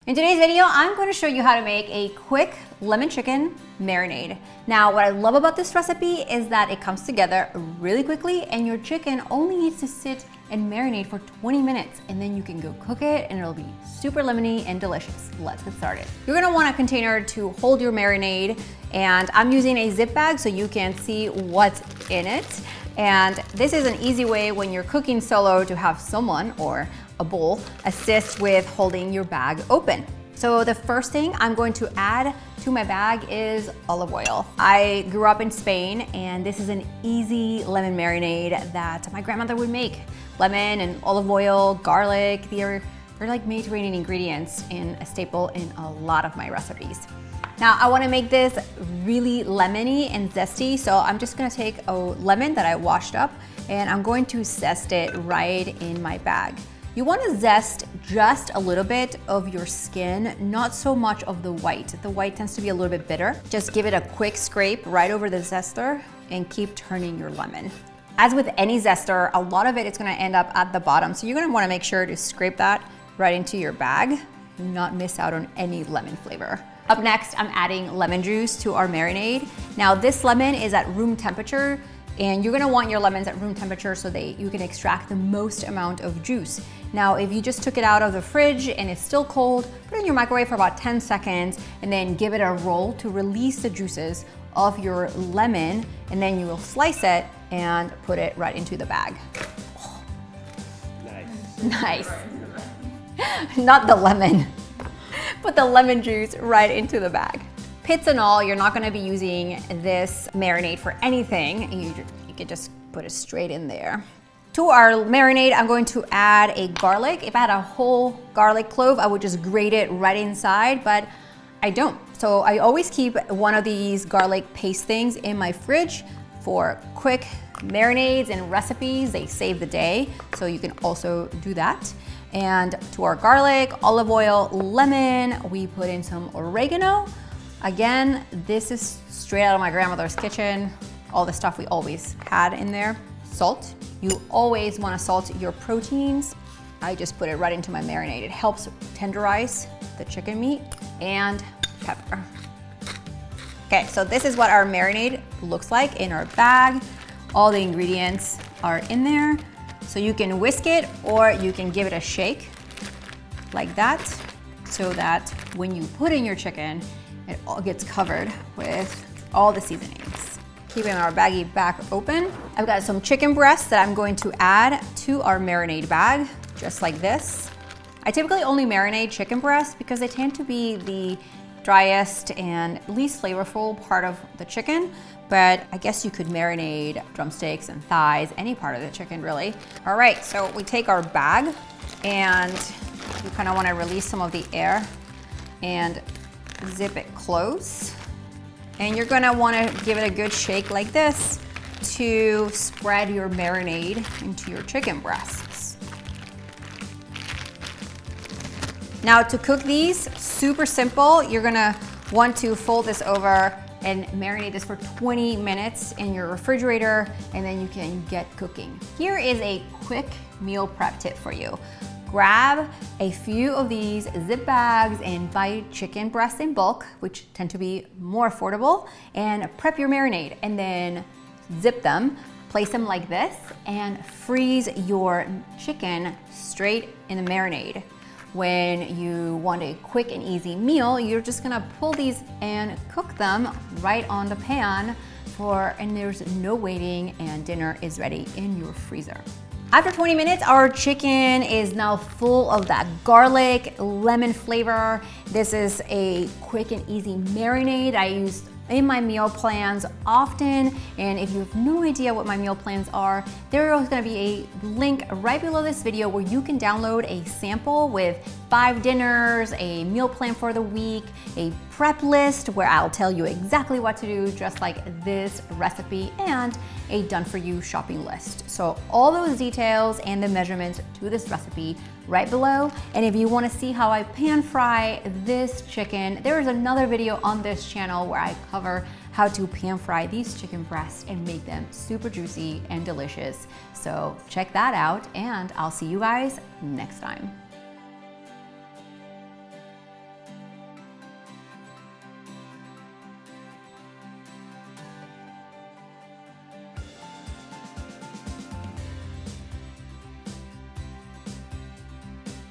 In today's video, I'm going to show you how to make a quick lemon chicken marinade. Now, what I love about this recipe is that it comes together really quickly and your chicken only needs to sit and marinate for 20 minutes and then you can go cook it and it'll be super lemony and delicious. Let's get started. You're going to want a container to hold your marinade, and I'm using a zip bag so you can see what's in it. And this is an easy way when you're cooking solo to have someone or a bowl assist with holding your bag open. So the first thing I'm going to add to my bag is olive oil. I grew up in Spain and this is an easy lemon marinade that my grandmother would make. Lemon and olive oil, garlic, they're like Mediterranean ingredients and a staple in a lot of my recipes. Now I want to make this really lemony and zesty, so I'm just going to take a lemon that I washed up and I'm going to zest it right in my bag. You want to zest just a little bit of your skin, not so much of the white. The white tends to be a little bit bitter. Just give it a quick scrape right over the zester and keep turning your lemon. As with any zester, a lot of it is going to end up at the bottom, so you're going to want to make sure to scrape that right into your bag and not miss out on any lemon flavor. Up next, I'm adding lemon juice to our marinade. Now this lemon is at room temperature and you're gonna want your lemons at room temperature so that you can extract the most amount of juice. Now, if you just took it out of the fridge and it's still cold, put it in your microwave for about 10 seconds and then give it a roll to release the juices of your lemon, and then you will slice it and put it right into the bag. Oh. Nice. Not the lemon. Put the lemon juice right into the bag. Pits and all, you're not gonna be using this marinade for anything. You can just put it straight in there. To our marinade, I'm going to add a garlic. If I had a whole garlic clove, I would just grate it right inside, but I don't. So I always keep one of these garlic paste things in my fridge for quick marinades and recipes. They save the day, so you can also do that. And to our garlic, olive oil, lemon, we put in some oregano. Again, this is straight out of my grandmother's kitchen. All the stuff we always had in there. Salt. You always want to salt your proteins. I just put it right into my marinade. It helps tenderize the chicken meat. And pepper. Okay, so this is what our marinade looks like in our bag. All the ingredients are in there. So you can whisk it or you can give it a shake like that, so that when you put in your chicken, it all gets covered with all the seasonings. Keeping our baggie back open. I've got some chicken breasts that I'm going to add to our marinade bag, just like this. I typically only marinate chicken breasts because they tend to be the driest and least flavorful part of the chicken, but I guess you could marinate drumsticks and thighs, any part of the chicken really. All right, so we take our bag and you kind of want to release some of the air and zip it close. And you're going to want to give it a good shake like this to spread your marinade into your chicken breasts. Now to cook these, super simple. You're gonna want to fold this over and marinate this for 20 minutes in your refrigerator, and then you can get cooking. Here is a quick meal prep tip for you. Grab a few of these zip bags and buy chicken breasts in bulk, which tend to be more affordable, and prep your marinade and then zip them, place them like this, and freeze your chicken straight in the marinade. When you want a quick and easy meal, you're just gonna pull these and cook them right on the pan and there's no waiting, and dinner is ready in your freezer. After 20 minutes, our chicken is now full of that garlic, lemon flavor. This is a quick and easy marinade I use in my meal plans often, and if you have no idea what my meal plans are, there is going to be a link right below this video where you can download a sample with 5 dinners, a meal plan for the week, a prep list where I'll tell you exactly what to do, just like this recipe, and a done for you shopping list. So all those details and the measurements to this recipe right below. And if you want to see how I pan fry this chicken, there is another video on this channel where I cover how to pan fry these chicken breasts and make them super juicy and delicious. So check that out, and I'll see you guys next time.